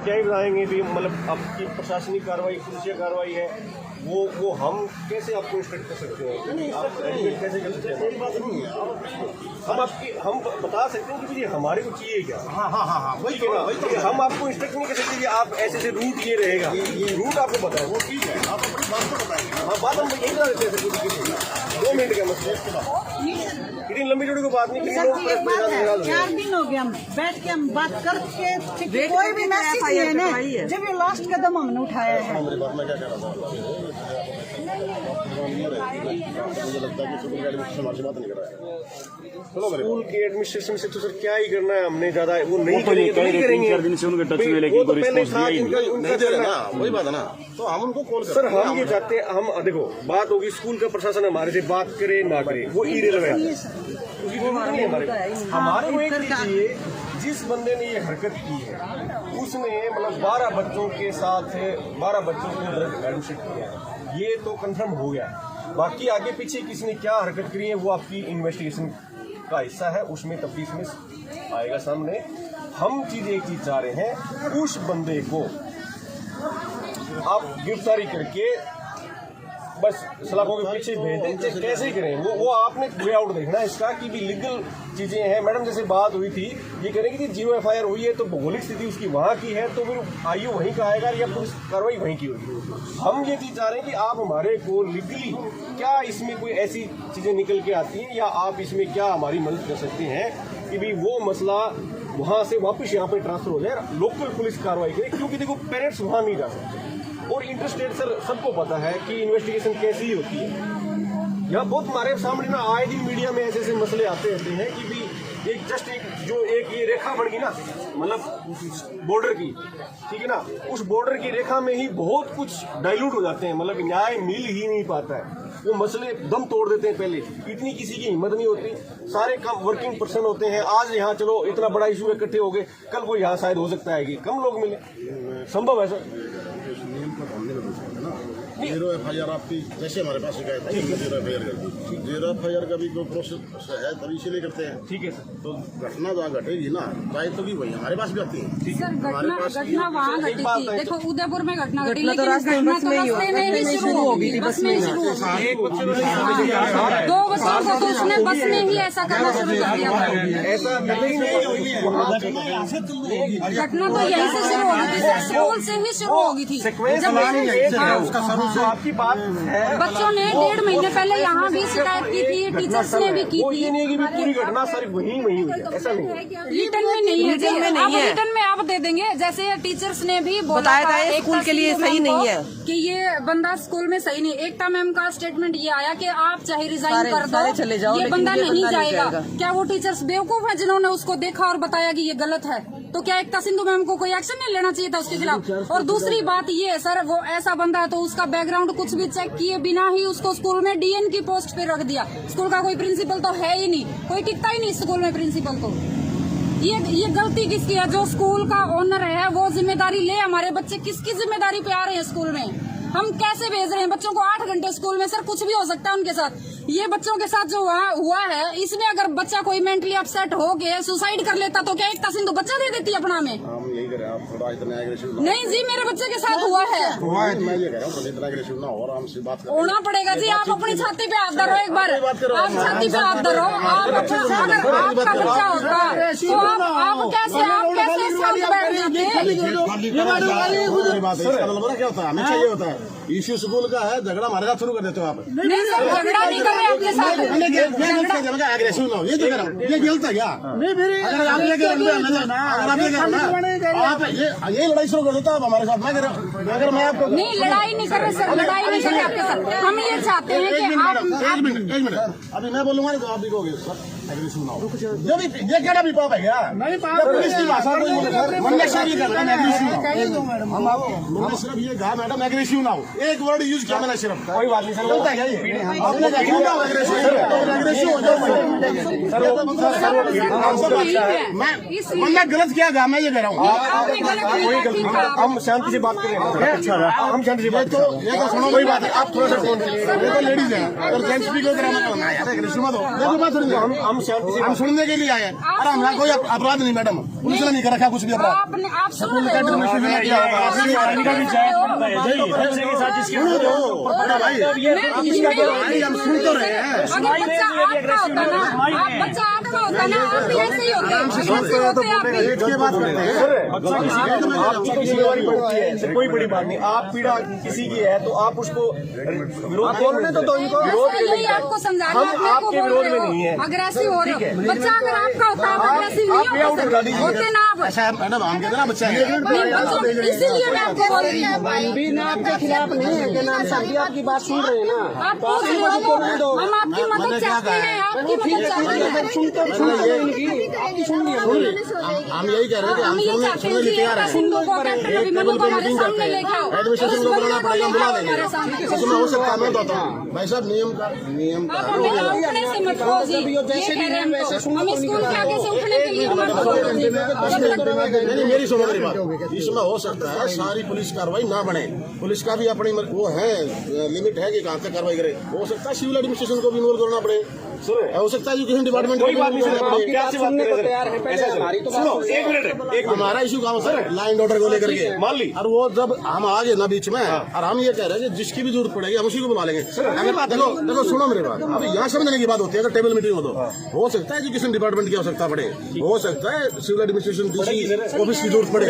क्या ही बताएंगे भी, मतलब आपकी प्रशासनिक कार्रवाई, पुलिसिया कार्रवाई है, वो हम कैसे आपको इंस्ट्रक्ट कर सकते हैं? आप एडमिट कैसे कर सकते हैं? मेरी बात नहीं है, हम बता सकते हैं कि भाई हमारे को चाहिए क्या। हाँ वही है ना, हम आपको इंस्ट्रक्ट नहीं कर सकते कि आप ऐसे रूट ये रहेगा, ये रूट आपको पता है, वो ठीक है, आप अपनी बात को बताएंगे। हाँ, बात हम यही बता देते हैं, 2 मिनट का मसला है, इसके बाद इतनी लंबी जोड़ी को बात नहीं करी। 4 दिन हो गए हम बैठ के हम बात करके, कोई भी मैसेज नहीं है ना, जब ये लास्ट कदम हमने उठाया है। मेरी बात में क्या कह रहा था, मुझे लगता है कि स्कूल के एडमिनिस्ट्रेशन हमारे से बात नहीं कर रहा है। स्कूल के एडमिनिस्ट्रेशन से तो सर क्या ही करना है, हमने ज्यादा वो नहीं करेंगे, तो नहीं करेंगे। वो तो पहले था, उनका चलना, वही बात है ना, तो हम उनको कॉल सर, हम ये चाहते हैं, हम देखो बात होगी स्कूल का प्रशासन हमारे से बात करे ना करे, वो इरेलेवेंट है। हमारे को एक चाहिए, जिस बंदे ने ये हरकत की है उसने मतलब 12 बच्चों के साथ 12 बच्चों को ड्रग एडमिशन किया है, ये तो कंफर्म हो गया। बाकी आगे पीछे किसने क्या हरकत करी है वो आपकी इन्वेस्टिगेशन का हिस्सा है, उसमें तफ्तीश में आएगा सामने। हम एक चीज चाह रहे हैं, उस बंदे को आप गिरफ्तारी करके बस सलाखों के पीछे भेज दें, कैसे करें वो आपने वे आउट देखना है इसका कि भी लीगल चीजें हैं। मैडम जैसे बात हुई थी, ये करें कि 0 FIR हुई है तो भौगोलिक स्थिति उसकी वहाँ की है, तो फिर आयु वहीं का आएगा या पुलिस कार्रवाई वहीं की होगी। हम ये चीज चाह रहे हैं कि आप हमारे को लीगली क्या इसमें कोई ऐसी चीजें निकल के आती हैं, या आप इसमें क्या हमारी मदद कर सकते हैं कि भी वो मसला वहाँ से वापस यहाँ पे ट्रांसफर हो जाए, लोकल पुलिस कार्रवाई करे। क्योंकि देखो पेरेंट्स वहाँ नहीं जा सकते, और इंटरस्टेट सर सबको पता है कि इन्वेस्टिगेशन कैसी होती है। यहाँ बहुत हमारे सामने ना आए दिन मीडिया में ऐसे मसले आते रहते हैं कि भी एक ये रेखा बन गई ना, मतलब बॉर्डर की, ठीक है ना, उस बॉर्डर की रेखा में ही बहुत कुछ डाइल्यूट हो जाते हैं, मतलब न्याय मिल ही नहीं पाता है, वो मसले दम तोड़ देते हैं। पहले इतनी किसी की हिम्मत नहीं होती, सारे कम वर्किंग पर्सन होते हैं, आज यहाँ चलो इतना बड़ा इशू इकट्ठे हो गए, कल को यहाँ शायद हो सकता है कि कम लोग मिले, संभव है सर। 0 FIR आपकी जैसे हमारे पास शिकायत है, 0 FIR कर दी, 0 FIR का भी कोई प्रोसेस है, तभी इसीलिए करते हैं। ठीक है सर, तो घटना जहाँ घटेगी ना, दायित्व की वही हमारे पास भी आती है। सर घटना वहाँ घटी थी, देखो उदयपुर में घटना घटी, लेकिन घटना तो रास्ते में ही शुरू होगी थी, बस में ही शुरू होगी। 2 बच्चों को तो उसने बस में ही ऐसा करना शुरू कर दिया था। घटना तो यहीं से शुरू होगी थी, स्कूल से ही शुरू होगी थी। आपकी बात है, बच्चों ने 1.5 महीने पहले यहाँ भी शिकायत की थी, टीचर्स ने भी की थी। ये नहीं कि पूरी घटना सर वहीं हुई है, ऐसा नहीं है। रिटर्न में नहीं है, रिटर्न में आप दे देंगे। जैसे टीचर्स ने भी बताया था स्कूल के लिए सही नहीं है कि ये बंदा स्कूल में सही नहीं। एकता मैम का स्टेटमेंट ये आया कि आप चाहे रिजाइन कर दो, ये बंदा नहीं जाएगा। क्या वो टीचर्स बेवकूफ है जिन्होंने उसको देखा और बताया कि ये गलत है? तो क्या एकता सिंधु मैम को कोई एक्शन नहीं लेना चाहिए था उसके खिलाफ? और दूसरी बात ये है सर, वो ऐसा बंदा है तो उसका बैकग्राउंड कुछ भी चेक किए बिना ही उसको स्कूल में DN की पोस्ट पे रख दिया। स्कूल का कोई प्रिंसिपल तो है ही नहीं, कोई टिकता ही नहीं स्कूल में प्रिंसिपल। तो ये गलती किसकी है? जो स्कूल का ओनर है वो जिम्मेदारी ले। हमारे बच्चे किसकी जिम्मेदारी पे आ रहे हैं स्कूल में? हम कैसे भेज रहे हैं बच्चों को 8 घंटे स्कूल में? सर कुछ भी हो सकता है उनके साथ। ये बच्चों के साथ जो हुआ है, इसमें अगर बच्चा कोई मेंटली अपसेट हो गया, सुसाइड कर लेता, तो क्या एकता सिंधु बच्चा दे देती अपना में? हम यही करें, आप थोड़ा इतना एग्रेसिव नहीं जी, मेरे बच्चे के साथ हुआ है। मैं ये कह रहा हूँ, इतना एग्रेसिव ना हो, आराम से बात करें। होना पड़ेगा जी। आप अपनी छाती पे हाथ धरो एक बार, आप छाती पे हाथ धरो। आप अगर आपका बच्चा होता तो आप कैसे शांत बैठ जाते? क्या होता है, हमें चाहिए होता है इश्यू स्कूल का है, झगड़ा हमारे साथ शुरू कर देते हो आप। नहीं सर, झगड़ा नहीं कर रहे आपके साथ। एग्रेसिव ना हो, ये तो कह रहा हूँ, ये गलत है क्या? अगर आप ये लड़ाई शुरू कर देते हो आप हमारे साथ। अगर मैं आपको नहीं, लड़ाई नहीं कर रहे सर, लड़ाई नहीं कर रहे आपके साथ। हम ये चाहते हैं कि आप एक मिनट अभी मैं बोलूंगा ना तो आप भी कहोगे एग्रेसिव ना हो। जब ये क्या भी पाप है क्या? नहीं, पुलिस की भाषा मैंने सिर्फ ये कहा मैडम एग्रेसिव ना हो, एक वर्ड यूज किया मैंने सिर्फ। कोई बात नहीं सर, चलता है क्या ये? एग्रेसिव हो जाओ। मैंने गलत किया था, मैं ये कह रहा हूँ। हम शांति से बात करें, हम शांति से बात करें। ये तो सुनो, वही बात है, आप थोड़ा सा फोन, ये तो लेडीज है, अगर जेंट्स भी को कराना यार एग्रेसिव मत हो। हम हम शांति से हम सुनने के लिए आए हैं। अरे हमारा कोई अपराध नहीं मैडम, पुलिस ने नहीं कर रखा कुछ भी अपराध। आप सुन रहे हो? हम सुन तो रहे हैं। अगर बच्चा आपका होता ना, बच्चा आपका होता ना, आप भी ऐसे ही होते। आपकी कोई जिम्मेवारी पड़ती है, कोई बड़ी बात नहीं। आप पीड़ा किसी की है तो आप उसको विरोध बोलने तो इनको विरोध यही आपको समझाना, हम आपके विरोध में नहीं है। अग्रेसिव हो रहे हो। बच्चा अगर आपका होता है अग्रेसिव नहीं होते ना आप। ऐसा मैडम हम कहते ना बच्चा है, इसीलिए मैं आपको बोल रही हूँ। भी ना आपके खिलाफ नहीं है कि नाम साहब भी आपकी बात सुन रहे हैं ना। आप पूछ रहे हो, हम आपकी मदद चाहते हैं, आपकी मदद चाहते हैं। हम यही कह रहे हैं कि हम ये चाहते हैं कि सिंधु को कैप्टन अभिमन्यु को हमारे सामने लेके आओ। एडमिनिस्ट्रेशन को बुलाना पड़ेगा, बुला हमारे देंगे। सामने। उसमें हो सकता है मैं बताता हूँ भाई साहब नियम का आप हमें उठने से मत कहो जी, ये कह रहे हैं हम स्कूल के आगे से उठने के लिए मत कहो। नहीं मेरी सुनो मेरी बात, इसमें हो सकता है सारी पुलिस कार्रवाई ना बने, पुलिस का भी अपनी वो है लिमिट है कि कहाँ तक कार्रवाई करे। हो सकता है सिविल एडमिनिस्ट्रेशन को भी इन्वॉल्व करना पड़े, हो सकता है एजुकेशन डिपार्टमेंट को भी इन्वॉल्व करना पड़े। हमारा इशू कहाँ सर लाइन ऑर्डर को लेकर के मान ली और वो जब हम आ गए ना बीच में और हम ये कह रहे हैं कि जिसकी भी जरूरत पड़ेगी हम उसी को बुला लेंगे। अगर देखो सुनो मेरी बात, अब यहाँ समझने की बात होती है अगर टेबल मीटिंग हो सकता है एजुकेशन डिपार्टमेंट की आवश्यकता पड़े, हो सकता है सिविल एडमिनिस्ट्रेशन डीसी ऑफिस की जरूरत पड़े,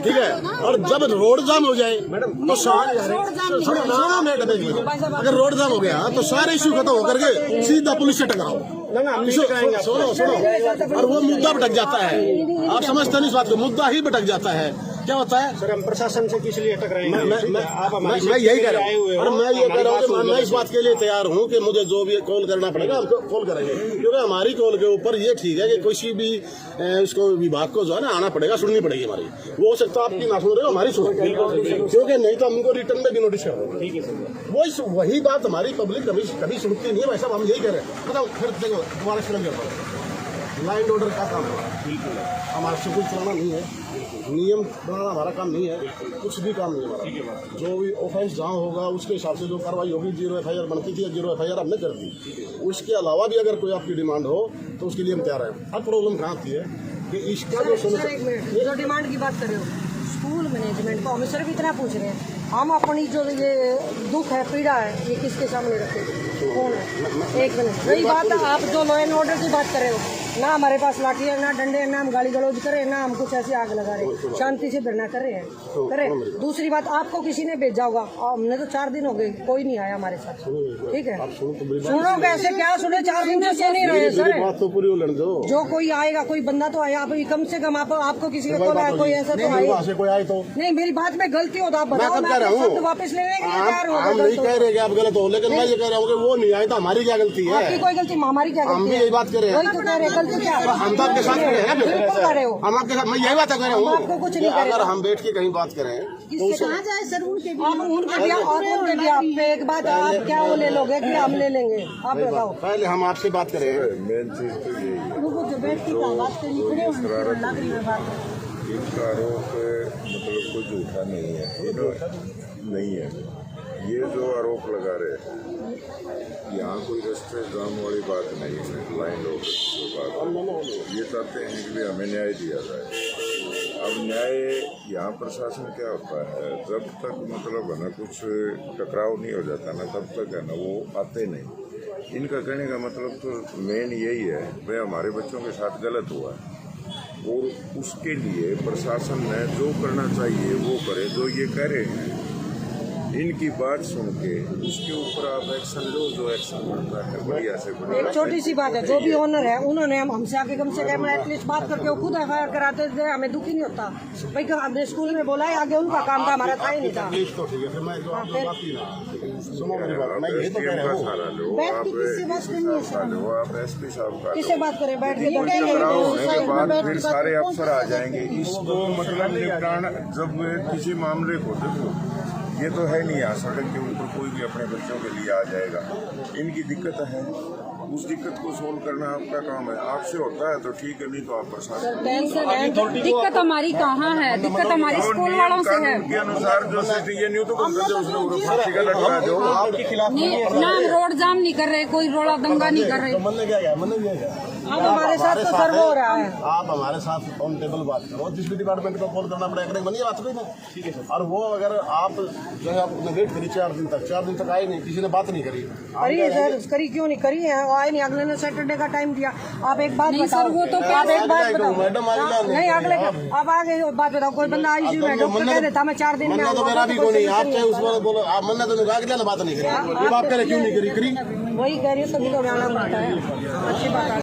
ठीक है। और जब रोड जाम हो जाए तो अगर रोड जाम हो गया तो सारे इश्यू खत्म होकर के सीधा पुलिस से टकराओ, सुनो और वो मुद्दा भटक जाता है। आप समझते नहीं इस बात को, मुद्दा ही भटक जाता है। क्या होता है सर हम प्रशासन से किस लिए टकराएंगे? मैं यही कह रहा हूँ और मैं ये कह रहा हूँ कि मैं इस बात के लिए तैयार हूँ कि मुझे जो भी कॉल करना पड़ेगा हमको कॉल करेंगे, क्योंकि हमारी कॉल के ऊपर ये ठीक है कि किसी भी इसको विभाग को जो है ना आना पड़ेगा, सुननी पड़ेगी हमारी। वो हो सकता है आपकी ना सुन रहे हो, हमारी सुन, क्योंकि नहीं तो हमको रिटर्न में भी नोटिस करोगे। वही बात हमारी पब्लिक कभी सुनती नहीं है। वैसा हम यही कह रहे हैं। बताओ फिर देखो तुम्हारा सिलेंडर पर लाइन ऑर्डर का काम है, हमारा स्कूल चलाना नहीं है, नियम बनाना हमारा काम नहीं है, कुछ भी काम नहीं है हमारा। जो भी ऑफेंस जहाँ होगा उसके हिसाब से जो कार्रवाई होगी, 0 FIR बनती थी, 0 FIR हमने कर दी। उसके अलावा भी अगर कोई आपकी डिमांड हो तो उसके लिए हम तैयार हैं। अब प्रॉब्लम कहाँ आती है कि इसका जो जो डिमांड की बात कर रहे हो स्कूल मैनेजमेंट को हम सिर्फ इतना पूछ रहे हैं, हम अपनी जो ये दुख है पीड़ा है ये किसके सामने रखे? कौन है? एक मिनट, वही बात है आप जो लॉ एंड ऑर्डर की बात कर रहे हो, ना हमारे पास लाठी है, ना डंडे हैं, ना हम गाली गलौज करें, ना हम कुछ ऐसी आग लगा रहे हैं, शांति से धरना कर रहे हैं करें। दूसरी बात आपको किसी ने भेजा होगा, हमने तो 4 दिन हो गए कोई नहीं आया हमारे साथ, ठीक है। सुनो कैसे क्या सुने, 4 दिन से नहीं रहे सर। बात तो पूरी उलझ दो, जो कोई आएगा कोई बंदा तो आया, आप कम से कम आपको किसी को कोई ऐसा तो आए वहाँ से कोई आए तो नहीं। मेरी बात में गलती हो तो आप बताओ, मैं शब्द वापस लेने के लिए तैयार हूँ। हम नहीं कह रहे कि आप गलत हो, लेकिन मैं ये कह रहा हूँ कि वो नहीं आए तो हमारी क्या गलती है? आपकी कोई गलती, हमारी क्या हम गलती भी है? यही बात कर रहे हैं। वही तो कह रहे हैं, गलती क्या है? हम तो आपके साथ खड़े हैं ना, बिल्कुल कर रहे हो। हम आपके साथ, मैं यही बात कर रहा हूँ। आपको कुछ नहीं अगर हम बैठ के कहीं बात करें तो कहाँ जाए सर उनके भी, आप उनके भी और उनके भी आप पे एक बात, आप क्या वो ले लोगे कि हम ले लेंगे? आप बताओ। पहले हम आपसे बात करें। मेन चीज तो यही है, उनको जो बैठ की बात करनी खड़े होने लग रही है बात। इनका आरोप मतलब कोई झूठा नहीं है, नहीं है। ये जो आरोप लगा रहे हैं यहाँ कोई रास्ते जाम वाली बात नहीं है, लाइन ऑर्डर की बात। ये चाहते हैं कि भी हमें न्याय दिया जाए। अब न्याय यहाँ प्रशासन क्या होता है, जब तक मतलब है ना कुछ टकराव नहीं हो जाता ना तब तक है ना वो आते नहीं। इनका कहने का मतलब तो मेन यही है भाई हमारे बच्चों के साथ गलत हुआ है और उसके लिए प्रशासन ने जो करना चाहिए वो करे। जो ये कह रहे हैं इनकी बात सुन के उसके ऊपर आप एक्शन लो, जो एक्शन बनता है बढ़िया से बढ़िया। एक छोटी सी बात है, जो भी ओनर है उन्होंने हमसे आके कम से कम एटलीस्ट बात करके वो खुद FIR कराते थे, हमें दुख ही नहीं होता। भाई हमने स्कूल में बोला है, आगे उनका काम था, हमारा था ही नहीं था। तो ठीक है, फिर मैं जो आपकी बात की ना सुनो मेरी बात, मैं यही तो कह रहा हूँ। बैठ के किससे बात करनी है सर? आप SP साहब का किससे बात करें बैठ के? टकराव होने के बाद फिर सारे अफसर आ जाएंगे। इसको मतलब निपटाना, जब किसी मामले को देखो ये तो है नहीं यहाँ सड़क के ऊपर कोई भी अपने बच्चों के लिए आ जाएगा। इनकी दिक्कत है, उस दिक्कत को सोल्व करना आपका काम है। आपसे होता है तो ठीक है, नहीं तो आप प्रशासन। दिक्कत हमारी कहाँ है? दिक्कत हमारी स्कूल वालों से है। के अनुसार जो स्थिति ये न्यू तो फांसी का लटका दो। आपके खिलाफ ना हम रोड जाम नहीं कर रहे, कोई रोड़ा दंगा नहीं कर रहे। मन ने क्या किया? अब हमारे साथ तो सर्व हो रहा है। आप हमारे साथ ऑन टेबल बात करो, जिस भी डिपार्टमेंट को कॉल करना पड़ेगा, बनी बात कोई ना, ठीक है। और वो अगर आप जो है आपने वेट करी 4 दिन तक आए नहीं, किसी ने बात नहीं करी। करिए सर, करी क्यों नहीं करी है, आए नहीं, अगले ने सैटरडे का टाइम दिया। आप एक बात बताओ, वो तो आप एक बात बताओ मैडम नहीं, अगले अब आगे बात बताओ, कोई बंदा आईसीयू में डॉक्टर कह देता मैं 4 दिन में तो मेरा भी कोई नहीं, आप चाहे उस पर बोलो, आप मन्ना तो निकाह के बात नहीं करी, बात करे क्यों नहीं करी, वही कह रही है, सभी को आना पड़ता है, अच्छी बात है।